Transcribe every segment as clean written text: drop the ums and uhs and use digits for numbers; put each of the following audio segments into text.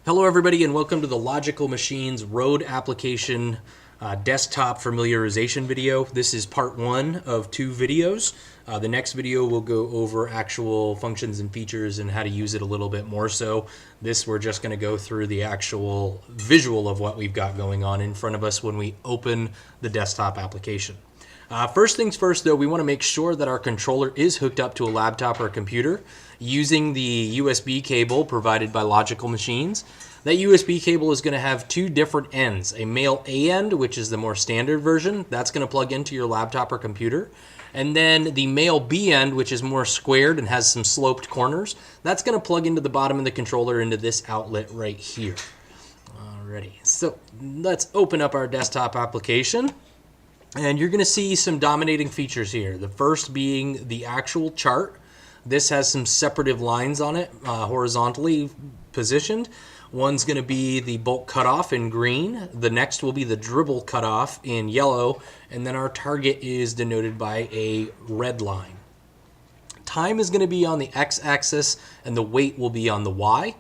Hello everybody and welcome to the Logical Machines Road Application Desktop Familiarization video. This is part one of two videos. The next video will go over actual functions and features and how to use it a little bit more so. This we're just going to go through the actual visual of what we've got going on in front of us when we open the desktop application. First things first, though, we want to make sure that our controller is hooked up to a laptop or a computer using the USB cable provided by Logical Machines. That USB cable is going to have two different ends. A male A end, which is the more standard version, that's going to plug into your laptop or computer. And then the male B end, which is more squared and has some sloped corners, that's going to plug into the bottom of the controller into this outlet right here. Alrighty, so let's open up our desktop application. And you're going to see some dominating features here. The first being the actual chart. This has some separative lines on it, horizontally positioned. One's going to be the bulk cutoff in green. The next will be the dribble cutoff in yellow. And then our target is denoted by a red line. Time is going to be on the x-axis and the weight will be on the y.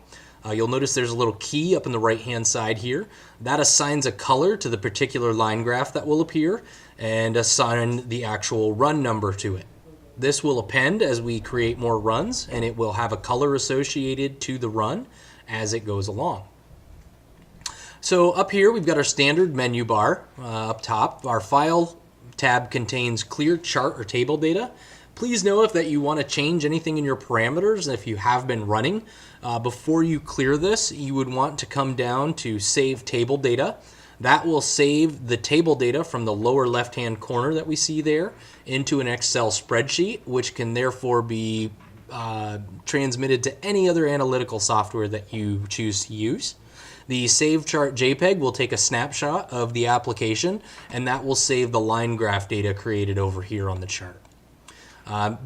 You'll notice there's a little key up in the right-hand side here. That assigns a color to the particular line graph that will appear and assign the actual run number to it. This will append as we create more runs, and it will have a color associated to the run as it goes along. So up here, we've got our standard menu bar up top. Our File tab contains clear chart or table data. Please know if that you want to change anything in your parameters. If you have been running, before you clear this, you would want to come down to Save Table Data. That will save the table data from the lower left-hand corner that we see there into an Excel spreadsheet, which can therefore be transmitted to any other analytical software that you choose to use. The Save Chart JPEG will take a snapshot of the application, and that will save the line graph data created over here on the chart.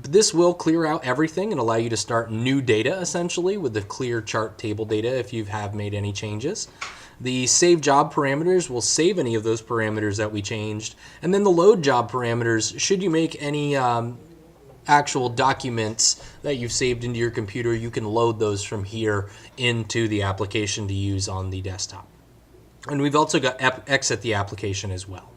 This will clear out everything and allow you to start new data essentially with the clear chart table data if you have made any changes. The save job parameters will save any of those parameters that we changed, and then the load job parameters, should you make any actual documents that you've saved into your computer, you can load those from here into the application to use on the desktop. And we've also got exit the application as well.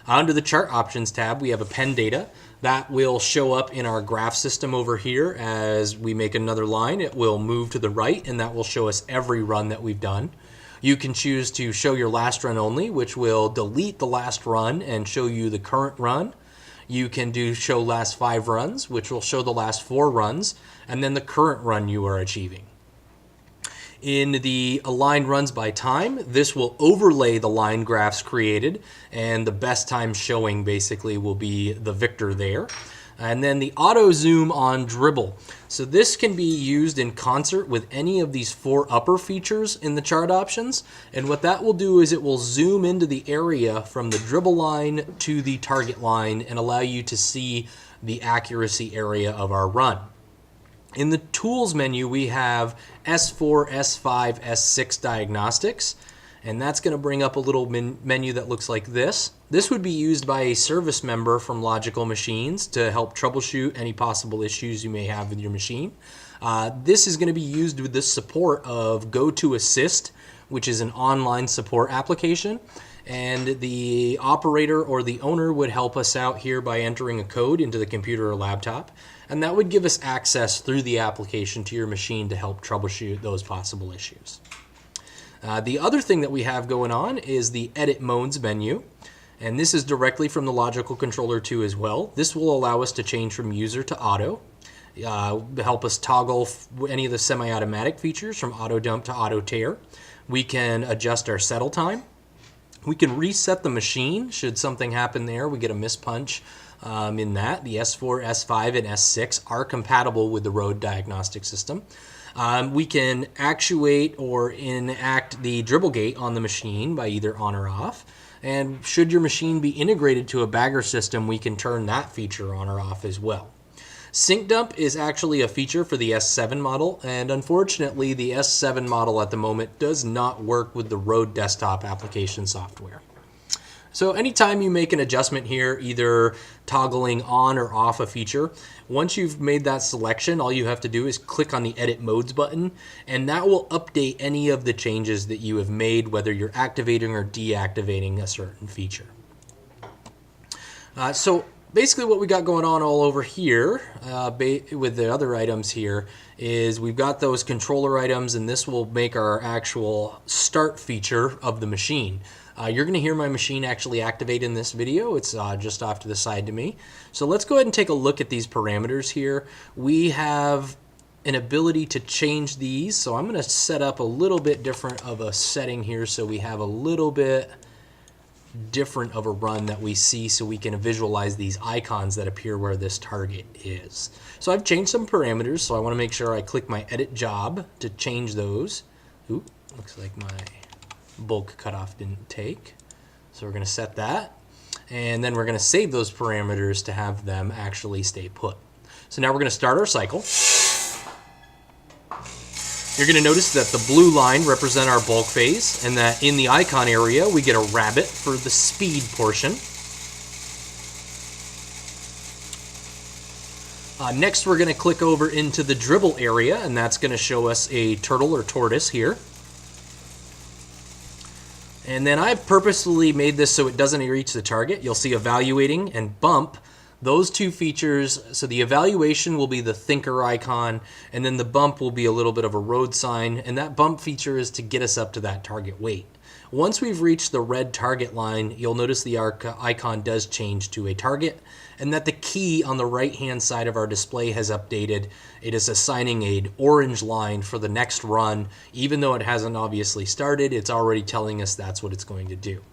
Under the Chart Options tab, we have Append Data. That will show up in our graph system over here. As we make another line, it will move to the right, and that will show us every run that we've done. You can choose to show your last run only, which will delete the last run and show you the current run. You can do show last 5 runs, which will show the last 4 runs, and then the current run you are achieving. In the Align Runs by Time, this will overlay the line graphs created, and the best time showing basically will be the victor there. And then the Auto Zoom on Dribble. So this can be used in concert with any of these 4 upper features in the chart options. And what that will do is it will zoom into the area from the dribble line to the target line and allow you to see the accuracy area of our run. In the Tools menu, we have S4, S5, S6 diagnostics, and that's going to bring up a little menu that looks like this. This would be used by a service member from Logical Machines to help troubleshoot any possible issues you may have with your machine. This is going to be used with the support of GoToAssist, which is an online support application. And the operator or the owner would help us out here by entering a code into the computer or laptop. And that would give us access through the application to your machine to help troubleshoot those possible issues. The other thing that we have going on is the Edit Modes menu. And this is directly from the Logical Controller 2 as well. This will allow us to change from user to auto. Help us toggle any of the semi-automatic features from auto dump to auto tear. We can adjust our settle time. We can reset the machine should something happen there. We get a mispunch in that. The S4, S5, and S6 are compatible with the road diagnostic system. We can actuate or enact the dribble gate on the machine by either on or off. And should your machine be integrated to a bagger system, we can turn that feature on or off as well. Sync dump is actually a feature for the S7 model, and unfortunately the S7 model at the moment does not work with the Road desktop application software. So anytime you make an adjustment here, either toggling on or off a feature, once you've made that selection, all you have to do is click on the Edit Modes button, and that will update any of the changes that you have made, whether you're activating or deactivating a certain feature. So basically what we got going on all over here with the other items here is we've got those controller items, and this will make our actual start feature of the machine. You're going to hear my machine actually activate in this video. It's just off to the side to me. So let's go ahead and take a look at these parameters here. We have an ability to change these. So I'm going to set up a little bit different of a setting here so we have a little bit different of a run that we see, so we can visualize these icons that appear where this target is. So I've changed some parameters, so I want to make sure I click my Edit Job to change those. Ooh, looks like my bulk cutoff didn't take. So we're going to set that, and then we're going to save those parameters to have them actually stay put. So now we're going to start our cycle. You're going to notice that the blue line represents our bulk phase, and that in the icon area we get a rabbit for the speed portion. Next we're going to click over into the dribble area, and that's going to show us a turtle or tortoise here. And then I've purposely made this so it doesn't reach the target. You'll see evaluating and bump. Those two features, so the evaluation will be the thinker icon, and then the bump will be a little bit of a road sign, and that bump feature is to get us up to that target weight. Once we've reached the red target line, you'll notice the icon does change to a target, and that the key on the right-hand side of our display has updated. It is assigning an orange line for the next run. Even though it hasn't obviously started, it's already telling us that's what it's going to do.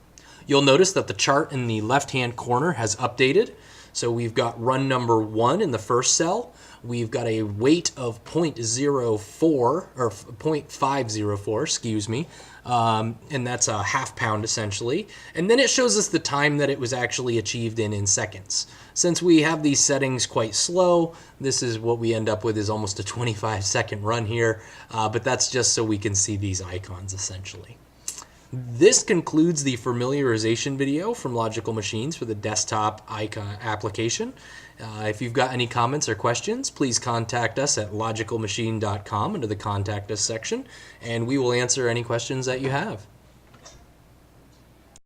You'll notice that the chart in the left-hand corner has updated. So we've got run number 1 in the first cell. We've got a weight of 0.04 or 0.504, excuse me, and that's a half pound essentially. And then it shows us the time that it was actually achieved in seconds. Since we have these settings quite slow, this is what we end up with, is almost a 25-second run here, but that's just so we can see these icons essentially. This concludes the familiarization video from Logical Machines for the desktop icon application. If you've got any comments or questions, please contact us at logicalmachine.com under the Contact Us section, and we will answer any questions that you have.